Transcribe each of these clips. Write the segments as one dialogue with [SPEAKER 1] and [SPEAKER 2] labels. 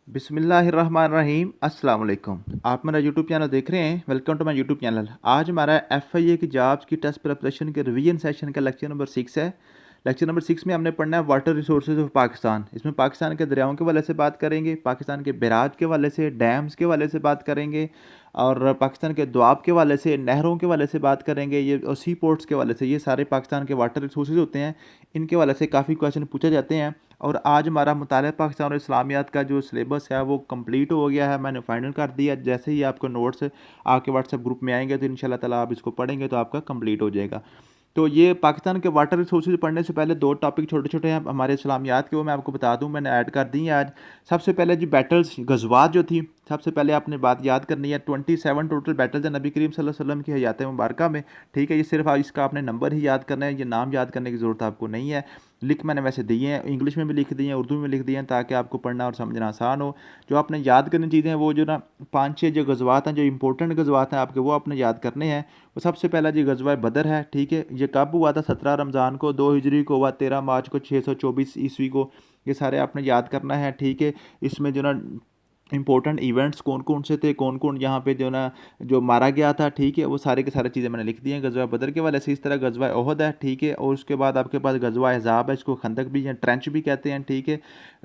[SPEAKER 1] बिस्मिल्लाहिर्रहमानिर्रहीम अस्सलाम वालेकुम। आप मेरा यूट्यूब चैनल देख रहे हैं। Welcome to my YouTube channel. आज हमारा एफआईए की जॉब्स की टेस्ट प्रिपरेशन के रिवीजन सेशन का लेक्चर नंबर 6 है। लेक्चर नंबर 6 में हमने पढ़ना है वाटर रिसोर्सेज ऑफ पाकिस्तान। इसमें पाकिस्तान के दरियाओं के हवाले से बात करेंगे, पाकिस्तान के बैराज के हवाले से, डैम्स के हवाले से बात करेंगे और पाकिस्तान के दोआब के हवाले से, नहरों के हवाले से बात करेंगे, ये और सी पोर्ट्स के हवाले से। ये सारे पाकिस्तान के वाटर रिसोर्सेज होते हैं, इनके हवाले से काफ़ी क्वेश्चन पूछे जाते हैं। और आज हमारा मुतालिया पाकिस्तान और इस्लामियात का जो सिलेबस है वो कंप्लीट हो गया है, मैंने फाइनल कर दिया। जैसे ही आपको नोट्स आपके व्हाट्सएप ग्रुप में आएंगे तो इंशाल्लाह ताला आप इसको पढ़ेंगे तो आपका कंप्लीट हो जाएगा। तो ये पाकिस्तान के वाटर रिसोर्सेज पढ़ने से पहले दो टॉपिक छोटे छोटे हैं हमारे इस्लामियात के, वो मैं आपको बता दूं, मैंने ऐड कर दी हैं आज। सबसे पहले जी बैटल्स, गज़वात जो थी, सबसे पहले आपने बात याद करनी है। 27 टोटल बैटल्स हैं नबी करीम सल्लल्लाहु अलैहि वसल्लम की हयात मुबारक में। ठीक है, ये सिर्फ इसका आपने नंबर ही याद करना है, ये नाम याद करने की ज़रूरत आपको नहीं है। लिख मैंने वैसे दिए हैं, इंग्लिश में भी लिख दिए हैं, उर्दू में लिख दिए हैं, ताकि आपको पढ़ना और समझना आसान हो। जो आपने याद करनी चीज़ें हैं वो जो ना 5-6 जो गज़वात हैं, जो इंपॉर्टेंट गज़वात हैं आपके, वो आपने याद करने हैं। वो सबसे पहला जी गज़वा बदर है। ठीक है, ये कब हुआ था? 17 रमज़ान को, 2 हिजरी को हुआ, 13 मार्च को, 624 ईस्वी को। ये सारे आपने याद करना है। ठीक है, इसमें जो ना इंपॉर्टेंट इवेंट्स कौन कौन से थे, कौन कौन यहाँ पे जो ना जो मारा गया था, ठीक है, वो सारे के सारे चीज़ें मैंने लिख दी हैं गज़वा बदर के वाले से। इस तरह गज़वा ओहद है। ठीक है, और उसके बाद आपके पास गज़वा अहज़ाब है, इसको खंदक भी या ट्रेंच भी कहते हैं। ठीक है,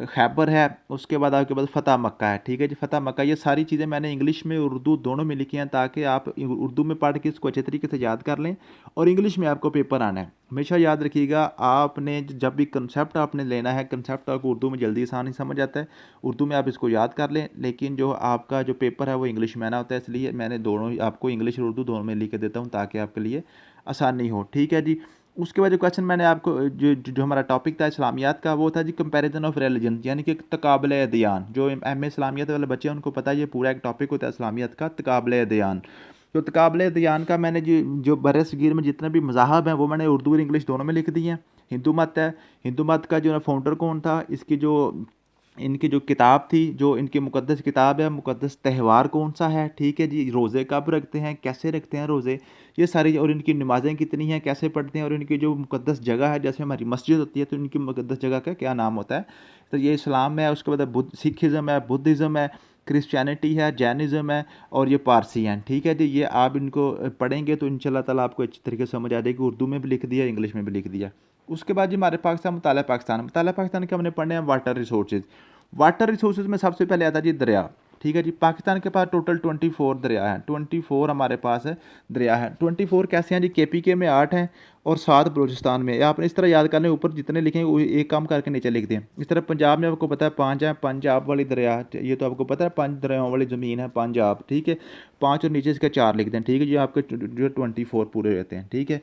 [SPEAKER 1] खैबर है। उसके बाद आपके पास फ़तह मक्का है। ठीक है जी, फ़तह मक्का। ये सारी चीज़ें मैंने इंग्लिश में उर्दू दोनों में लिखी हैं, ताकि आप उर्दू में पढ़ के इसको अच्छे तरीके से याद कर लें और इंग्लिश में आपको पेपर आना है। हमेशा याद रखिएगा, आपने जब भी कंसेप्ट आपने लेना है, कंसेप्ट आपको उर्दू में जल्दी आसानी समझ आता है, उर्दू में आप इसको याद कर लें, लेकिन जो आपका जो पेपर है वो इंग्लिश में आना होता है। इसलिए मैंने दोनों ही आपको इंग्लिश और उर्दू दोनों में लिख के देता हूँ, ताकि आपके लिए आसानी हो। ठीक है जी। उसके बाद जो क्वेश्चन मैंने आपको जो हमारा टॉपिक था इस्लामियात का, वो था जी कंपैरिजन ऑफ रिलीजन, यानी कि तकाबले अदियान। जो एम ए इस्लामियात वाले बच्चे हैं उनको पता है, ये पूरा एक टॉपिक होता है इस्लामियात का, तकाबले अदियान। तो तकाबले अदियान का मैंने जो बरसगीर में जितने भी मज़ाहब हैं वो मैंने उर्दू और इंग्लिश दोनों में लिख दिए हैं। हिंदू मत है, हिंदू मत का जो है फाउंडर कौन था, इसकी जो इनकी जो किताब थी, जो इनकी मुक़द्दस किताब है, मुक़द्दस त्यौहार कौन सा है, ठीक है जी, रोज़े कब रखते हैं, कैसे रखते हैं रोज़े, ये सारी, और इनकी नमाज़ें कितनी हैं, कैसे पढ़ते हैं, और इनकी जो मुक़द्दस जगह है, जैसे हमारी मस्जिद होती है तो इनकी मुक़द्दस जगह का क्या नाम होता है। तो ये इस्लाम है। उसके बाद सिखिज़्म है, बुद्धिज़्म है, क्रिश्चियनिटी है, जैनिज़्म है और ये पारसी हैं। ठीक है जी, ये आप इनको पढ़ेंगे तो इंशाल्लाह ताला आपको अच्छी तरीके से समझ आ जाएगी। उर्दू में भी लिख दिया, इंग्लिश में भी लिख दिया। उसके बाद जी हमारे पाकिस्तान, मुताला पाकिस्तान के हमने पढ़ने हैं वाटर रिसोर्सेज। वाटर रिसोर्सेज में सबसे पहले आता जी दरिया। ठीक है जी, पाकिस्तान के पास टोटल 24 दरिया हैं। 24 हमारे पास है दरिया है। 24 कैसे हैं जी? KPK में 8 हैं और 7 बलूचिस्तान में। आपने इस तरह याद करने, ऊपर जितने लिखेंगे वो एक काम करके नीचे लिख दें। इस तरह पंजाब में आपको पता है 5 है, पंजाब वाली दरिया, ये तो आपको पता है 5 दरियाओं वाली ज़मीन है पंजाब। ठीक है, 5 और नीचे इसके 4 लिख दें। ठीक है जी, आपके जो 24 पूरे रहते हैं। ठीक है,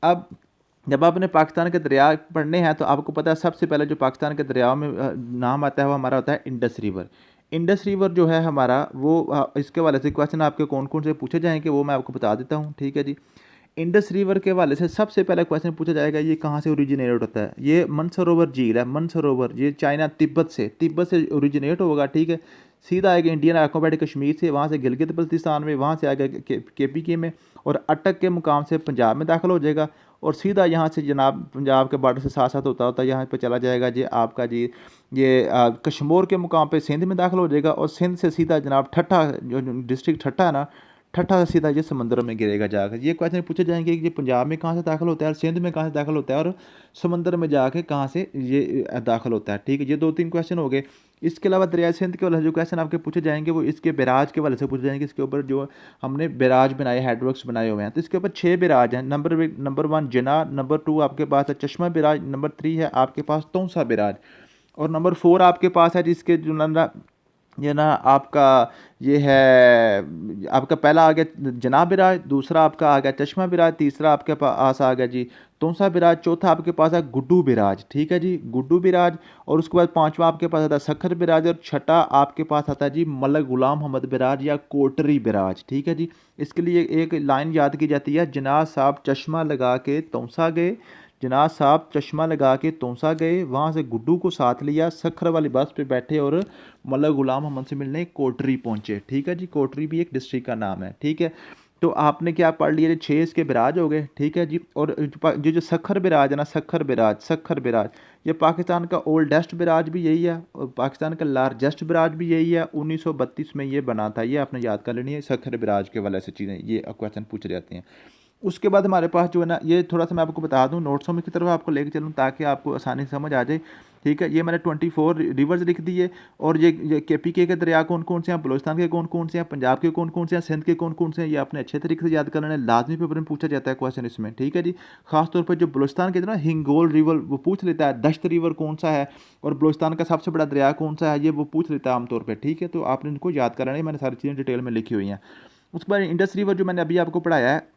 [SPEAKER 1] अब जब आपने पाकिस्तान के दरिया पढ़ने हैं तो आपको पता है सबसे पहले जो पाकिस्तान के दरियाओं में नाम आता है वो हमारा होता है इंडस रिवर। इंडस रिवर जो है हमारा वो इसके हवाले से क्वेश्चन आपके कौन कौन से पूछे जाएंगे वो मैं आपको बता देता हूँ। ठीक है जी, इंडस रिवर के हवाले से सबसे पहला क्वेश्चन पूछा जाएगा, ये कहाँ से ओरिजिनेट होता है। ये मानसरोवर झील है, मानसरोवर, ये चाइना तिब्बत से ओरिजिनेट होगा। ठीक है, सीधा आएगा इंडियन ऑक्यूपाइड कश्मीर से, वहाँ से गिलगित बल्तिस्तान में, वहाँ से आएगा KPK में, और अटक के मुकाम से पंजाब में दाखिल हो जाएगा, और सीधा यहाँ से जनाब पंजाब के बॉर्डर से साथ साथ होता होता यहाँ पे चला जाएगा जी आपका जी ये कश्मीर के मुकाम पे सिंध में दाखिल हो जाएगा, और सिंध से सीधा जनाब ठट्ठा, जो डिस्ट्रिक्ट ठट्ठा है ना, ठट्ठा से सीधा ये समंदर में गिरेगा जाकर। ये क्वेश्चन पूछे जाएंगे कि ये पंजाब में कहाँ से दाखिल होता है, और सिंध में कहाँ से दाखिल होता है, और समंदर में जाके कहाँ से ये दाखिल होता है। ठीक है, ये 2-3 क्वेश्चन हो गए। इसके अलावा दरियाए सिंध के वाले जो क्वेश्चन आपके पूछे जाएंगे वो इसके बैराज के वाले से पूछे जाएंगे। इसके ऊपर जो हमने बैराज बनाए, हेडवर्क्स बनाए हुए हैं, तो इसके ऊपर 6 बैराज हैं। नंबर 1 जना, नंबर 2 आपके पास है चश्मा बैराज, नंबर 3 है आपके पास तौसा बैराज, और नंबर 4 आपके पास है जिसके जो ना ये ना आपका ये है, आपका पहला आ गया जनाब बिराज, दूसरा आपका आ गया चश्मा बिराज, तीसरा आपके पास आ गया जी तौसा बिराज, चौथा आपके पास है गुड्डू बिराज। ठीक है जी, गुड्डू बिराज, और उसके बाद 5वां आपके पास आता है सखर बिराज, और छठा आपके पास आता है जी मलक गुलाम मोहम्मद बिराज या कोटरी बिराज। ठीक है जी, इसके लिए एक लाइन याद की जाती है, जनाब साहब चश्मा लगा के तौसा गए, जनाब साहब चश्मा लगा के तौसा गए, वहाँ से गुड्डू को साथ लिया, सखर वाली बस पे बैठे और मलक गुलाम मोहम्मद से मिलने कोटरी पहुँचे। ठीक है जी, कोटरी भी एक डिस्ट्रिक्ट का नाम है। ठीक है, तो आपने क्या पढ़ लिया, 6 इसके बिराज हो गए, ठीक है जी। और जो सखर बिराज है ना, सखर बिराज ये पाकिस्तान का ओल्डेस्ट बिराज भी यही है और पाकिस्तान का लार्जेस्ट बिराज भी यही है। 1932 में ये बना था, ये आपने याद कर लेनी है। सखर बिराज के वाले ऐसी चीज़ें ये क्वेश्चन पूछे जाते हैं। उसके बाद हमारे पास जो है ना, ये थोड़ा सा मैं आपको बता दूं, नोट्सों में की तरफ आपको लेके चलूं ताकि आपको आसानी से समझ आ जाए, ठीक है। ये मैंने 24 रिवर्स लिख दी है और ये KPK के दरिया कौन कौन से हैं, बलोचिस्तान के कौन कौन से हैं, पंजाब के कौन कौन से हैं, सिंध के कौन कौन से हैं, ये आपने अच्छे तरीके से याद करना है। लाजमी पेपर में पूछा जाता है क्वेश्चन इसमें, ठीक है जी। खासतौर पर जो बलोचिस्तान के ना हिंगोल रिवर वो पूछ लेता है, दश्त रिवर कौन सा है और बलोचिस्तान का सबसे बड़ा दरिया कौन सा है, ये वो पूछ लेता है आमतौर पर, ठीक है। तो आपने इनको याद करना है, मैंने सारी चीज़ें डिटेल में लिखी हुई हैं। उसके बाद इंडस रिवर जो मैंने अभी आपको पढ़ाया है,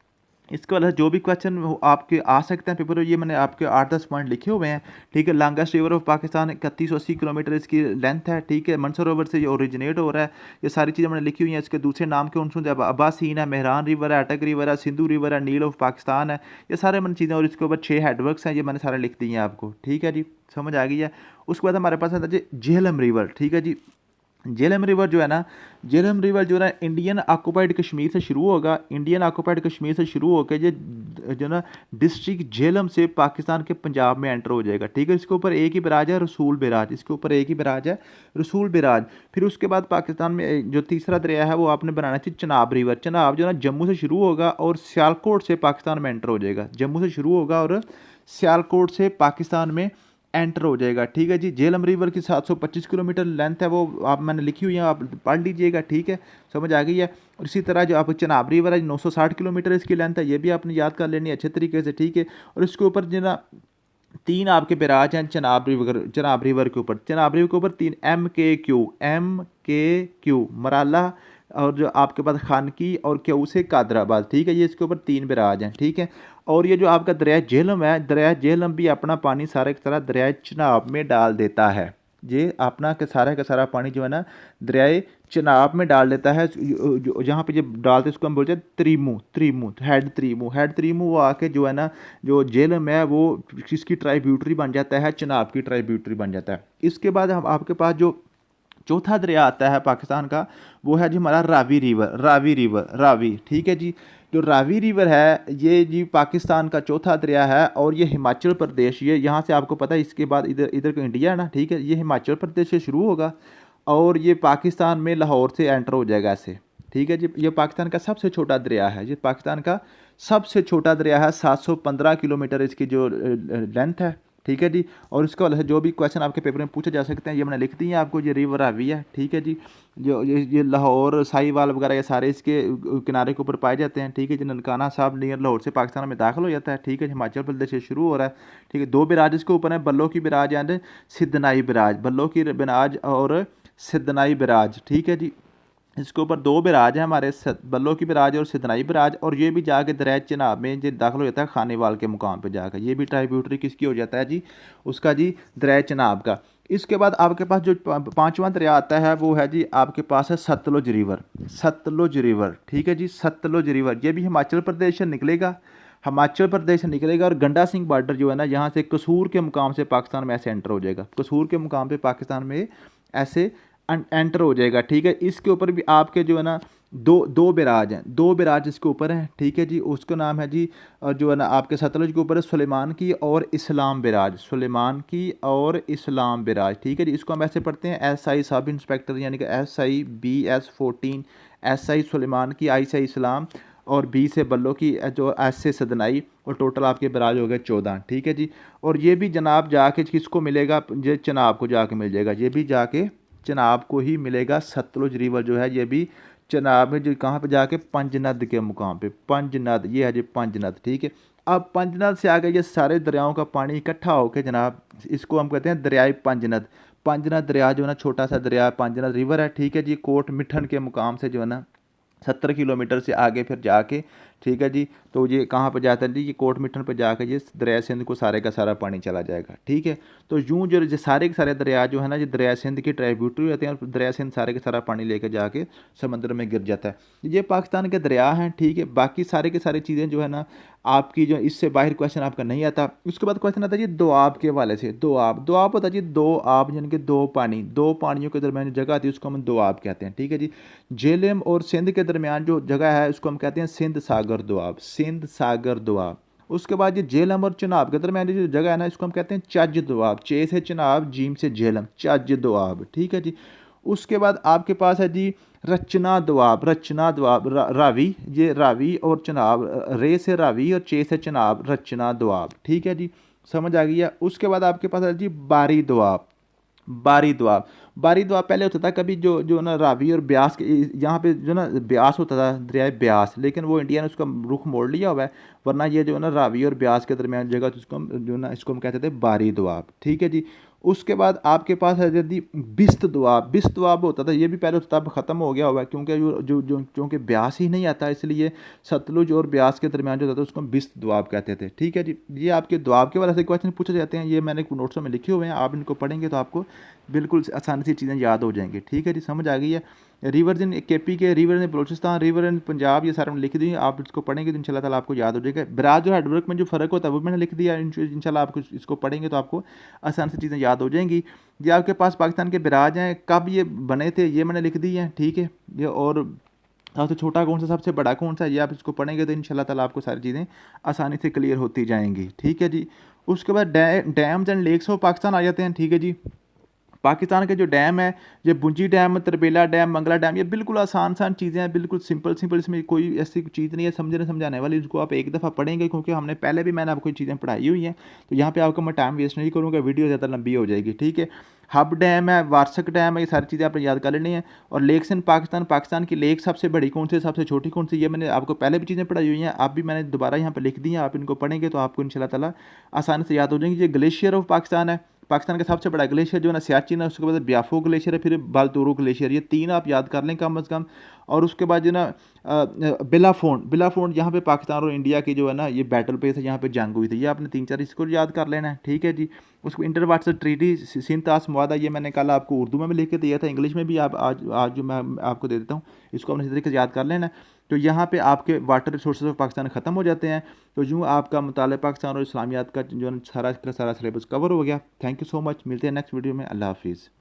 [SPEAKER 1] इसके वाला जो भी क्वेश्चन आपके आ सकते हैं पेपर में, ये मैंने आपके 8-10 पॉइंट लिखे हुए हैं, ठीक है। Longest river of Pakistan 3180 kilometre इसकी लेंथ है, ठीक है। मंसरोवर से ये ओरिजिनेट हो रहा है, ये सारी चीज़ें मैंने लिखी हुई हैं। इसके दूसरे नाम कौन कौन से, अब्बासीन है, मेहरान रिवर है, अटक रिवर है, सिंधु रिवर है, नील ऑफ पाकिस्तान है, ये सारे मैंने चीज़ें। और इसके ऊपर 6 हेडवर्क्स हैं, ये मैंने सारे लिख दिए हैं आपको, ठीक है जी। समझ आ गई है। उसके बाद हमारे पास आता है जी झेलम रिवर, ठीक है जी। झेलम रिवर जो है ना, झेलम रिवर जो है ना इंडियन ऑक्यूपाइड कश्मीर से शुरू होगा, इंडियन ऑक्यूपाइड कश्मीर से शुरू होकर ये जो ना डिस्ट्रिक्ट झेलम से पाकिस्तान के पंजाब में एंटर हो जाएगा, ठीक है। इसके ऊपर एक ही बराज है, रसूल बराज, इसके ऊपर एक ही बराज है, रसूल बराज। फिर उसके बाद पाकिस्तान में जो तीसरा दरिया है वो आपने बनाना चाहिए चनाब रिवर। चनाब जो है ना जम्मू से शुरू होगा और सियालकोट से पाकिस्तान में एंटर हो जाएगा, जम्मू से शुरू होगा और सियालकोट से पाकिस्तान में एंटर हो जाएगा, ठीक है जी। झेलम रिवर की 725 किलोमीटर लेंथ है, वो आप मैंने लिखी हुई है, आप पढ़ लीजिएगा, ठीक है। समझ आ गई है। और इसी तरह जो आप चनाब रिवर है 960 किलोमीटर इसकी लेंथ है, ये भी आपने याद कर लेनी है अच्छे तरीके से, ठीक है। और इसके ऊपर जो ना 3 आपके बैराज हैं चनाब रिवर के ऊपर, चनाब रिवर के ऊपर 3 MKQ मराला और जो आपके पास खानकी और क्यू से कादराबाद, ठीक है। ये इसके ऊपर 3 बैराज हैं, ठीक है। और ये जो आपका दरिया झेलम है, दरिया झेलम भी अपना पानी सारे का सारा दरिया चनाब में डाल देता है। ये अपना का सारा पानी जो है ना दरियाए चनाब में डाल देता है। जहाँ पे ये डालते इसको हम बोलते हैं त्रीमू हेड त्रीमू वो आके जो है ना जो झेलम है वो किसकी ट्राइब्यूटरी बन जाता है, चनाब की ट्राइब्यूटरी बन जाता है। इसके बाद हम आपके पास जो चौथा दरिया आता है पाकिस्तान का, वो है जी हमारा रावी, ठीक है जी। जो रावी रिवर है ये जी पाकिस्तान का चौथा दरिया है और ये हिमाचल प्रदेश, ये यहाँ से आपको पता है, इसके बाद इधर का इंडिया है ना, ठीक है। ये हिमाचल प्रदेश से शुरू होगा और ये पाकिस्तान में लाहौर से एंटर हो जाएगा ऐसे, ठीक है जी। ये पाकिस्तान का सबसे छोटा दरिया है, ये पाकिस्तान का सबसे छोटा दरिया है। 715 किलोमीटर इसकी जो लेंथ है, ठीक है जी। और इसके वाले जो भी क्वेश्चन आपके पेपर में पूछे जा सकते हैं ये मैंने लिख दी है आपको। ये रिवर रावी है, ठीक है जी। जो ये लाहौर साहिवाल वगैरह ये सारे इसके किनारे के ऊपर पाए जाते हैं, ठीक है जी। ननकाना साहब नियर लाहौर से पाकिस्तान में दाखिल हो जाता है, ठीक है। हिमाचल प्रदेश से शुरू हो रहा है, ठीक है। 2 बिराज इसके ऊपर है, बल्लो की बिराज एंड सिद्धनाई बिराज, बल्लो की बिराज और सिद्धनाई बिराज, ठीक है जी। इसके ऊपर 2 बिराज हैं हमारे, बल्लो की बिराज और सिद्धनाई बिराज। और ये भी जाके दरिया चनाब में जो दाखिल हो जाता है खानेवाल के मुकाम पे जाकर, ये भी ट्राइब्यूटरी किसकी हो जाता है जी, उसका जी दरिया चनाब का। इसके बाद आपके पास जो 5वां दरिया आता है वो है जी आपके पास है सतलुज रिवर, ठीक है जी। सतलुज रिवर ये भी हिमाचल प्रदेश से निकलेगा, और गंडा सिंह बॉर्डर जो है ना यहाँ से कसूर के मुकाम से पाकिस्तान में ऐसे एंटर हो जाएगा, कसूर के मुकाम पे पाकिस्तान में ऐसे एंटर हो जाएगा, ठीक है। इसके ऊपर भी आपके जो है ना दो बिराज हैं, 2 बिराज इसके ऊपर हैं, ठीक है जी। उसका नाम है जी और जो है ना आपके सतलुज के ऊपर है सुलेमान की और इस्लाम बिराज, ठीक है जी। इसको हम ऐसे पढ़ते हैं SI सब इंस्पेक्टर, यानी कि SI BS 14, SI सुलेमान की, I से इस्लाम और B से बल्लो की, जो S से सदनाई, और टोटल आपके बराज हो गए 14, ठीक है जी। और ये भी जनाब जाके किसको मिलेगा, ये चनाब को जाके मिल जाएगा, ये भी जाके चनाब को ही मिलेगा। सतलुज रिवर जो है ये भी चनाब में, जो कहाँ पे जाके पंजनद के मुकाम पे, पंजनद, ये है जी पंजनद, ठीक है। अब पंजनद से आगे ये सारे दरियाओं का पानी इकट्ठा होकर जनाब इसको हम कहते हैं दरियाई पंजनद दरिया जो है ना छोटा सा दरिया पंजनद रिवर है, ठीक है जी। कोट मिठन के मुकाम से जो है ना 70 किलोमीटर से आगे फिर जाके, ठीक है जी। तो ये कहाँ पर जाता है जी, ये कोट मिठन पर जाकर ये दरिया सिंध को सारे का सारा पानी चला जाएगा। ठीक है, तो यूँ जो सारे के सारे दरिया जो है ना, ये दरिया सिंध की ट्राइब्यूटरी होते हैं और दरिया सिंध सारे के सारा पानी लेकर जाके समंदर में गिर जाता है। ये पाकिस्तान के दरिया हैं। ठीक है, बाकी सारे के सारी चीज़ें जो है ना आपकी, जो इससे बाहर क्वेश्चन आपका नहीं आता। उसके बाद क्वेश्चन आता है जी दोआब के हवाले से। दोआब होता है जी दो आब, यानी कि दो पानी, दो पानियों के दरमियान जो जगह आती है उसको हम दोआब कहते हैं। ठीक है जी। जेलम और सिंध के दरमियान जो जगह है उसको हम कहते हैं सिंध सागर दोआब, सिंध सागर दोआब। उसके बाद ये जेलम और चिनाब के दरमियान जो जगह है ना इसको हम कहते हैं चज दोआब, चे से चिनाब, जीम से जेलम, चज दोआब। ठीक है जी। उसके बाद आपके पास है जी रचना दोआब, रचना दोआब, रावी, ये रावी और चनाब, रे से रावी और चे से चनाब, रचना दोआब। ठीक है जी, समझ आ गई है। उसके बाद आपके पास है जी बारी दोआब, बारी दोआब। बारी दोआब पहले होता था कभी जो जो ना रावी और ब्यास के यहाँ पे जो ना ब्यास होता था, दरिया ब्यास, लेकिन वो इंडिया ने उसका रुख मोड़ लिया हुआ है। वरना ये जो है ना रावी और ब्यास के दरमियान जगह तो उसको हम जो ना इसको हम कहते थे बारी दोआब। ठीक है जी। उसके बाद आपके पास है यदि बिस्त दोआब, बिस्त दोआब होता था, ये भी पहले होता था, अब ख़त्म हो गया हुआ है क्योंकि जो जो जो क्योंकि ब्यास ही नहीं आता, इसलिए सतलुज और ब्यास के दरमियान जो होता था उसको हम बिस्त दोआब कहते थे। ठीक है जी। ये आपके दोआब के वाले से क्वेश्चन पूछे जाते हैं, ये मैंने नोट्सों में लिखे हुए हैं, आप इनको पढ़ेंगे तो आपको बिल्कुल आसानी से चीज़ें याद हो जाएंगी। ठीक है जी, समझ आ गई है। रिवर्स इन केपी के, river in Balochistan, river in Punjab, ये सारे मैंने लिख दिए, आप इसको पढ़ेंगे तो इंशाल्लाह ताला आपको याद हो जाएगा। बराज और हेडवर्क में जो फ़र्क होता है वो मैंने लिख दिया, इंशाल्लाह आपको इसको पढ़ेंगे तो आपको आसानी से चीज़ें याद हो जाएंगी। ये आपके पास पाकिस्तान के बराज हैं, कब ये बने थे ये मैंने लिख दिए हैं। ठीक है, ये और सबसे छोटा कौन सा, सबसे बड़ा कौन सा, ये आप इसको पढ़ेंगे तो इंशाल्लाह ताला आपको सारी चीज़ें आसानी से क्लियर होती जाएंगी। ठीक है जी। उसके बाद dams and lakes of Pakistan आ जाते हैं। ठीक है जी। पाकिस्तान के जो डैम है, ये Bunji dam, Tarbela dam, Mangla dam, ये बिल्कुल आसान चीज़ें हैं, बिल्कुल सिंपल, इसमें कोई ऐसी चीज़ नहीं है समझने समझाने वाली। इसको आप एक दफ़ा पढ़ेंगे क्योंकि हमने पहले भी मैंने आपको चीज़ें पढ़ाई हुई हैं, तो यहाँ पे आपको मैं टाइम वेस्ट नहीं करूँगा, वीडियो ज़्यादा लंबी हो जाएगी। ठीक है। हब डैम है, वार्सक डैम है, ये सारी चीज़ें आपने याद कर लेनी है। और लेक्स इन पाकिस्तान, पाकिस्तान की लेक सबसे बड़ी कौन सी, सबसे छोटी कौन सी, ये मैंने आपको पहले भी चीज़ें पढ़ाई हुई हैं, आप भी मैंने दोबारा यहाँ पर लिख दी हैं। आप इनको पढ़ेंगे तो आपको इंशाल्लाह ताला आसानी से याद हो जाएंगे। ये ग्लेशियर ऑफ पाकिस्तान है, पाकिस्तान का सबसे बड़ा ग्लेशियर जो है ना सियाचिन है, उसके बाद ब्याफो ग्लेशियर है, फिर बालतोरो ग्लेशियर, ये तीन आप याद कर लें कम अज़ कम। और उसके बाद जो ना बिलाफोन, यहाँ पे पाकिस्तान और इंडिया की जो है ना ये बैटल प्लेस है, यहाँ पे जंग हुई थी, ये आपने 3-4 इसको याद कर लेना है। ठीक है जी। उसको इंटर वाटर ट्रीटी सिंध तास मुआदा, ये मैंने कल आपको उर्दू में भी लिख के दिया था, इंग्लिश में भी आप आज जो मैं आपको दे देता हूँ, इसको अपने तरीके से याद कर लेना है। तो यहाँ पे आपके वाटर रिसोर्सेज ऑफ पाकिस्तान ख़त्म हो जाते हैं। तो यूँ आपका मुताले पाकिस्तान और इस्लामियात का जो सारा सिलेबस कवर हो गया। थैंक यू सो मच, मिलते हैं नेक्स्ट वीडियो में। अल्लाह हाफिज़।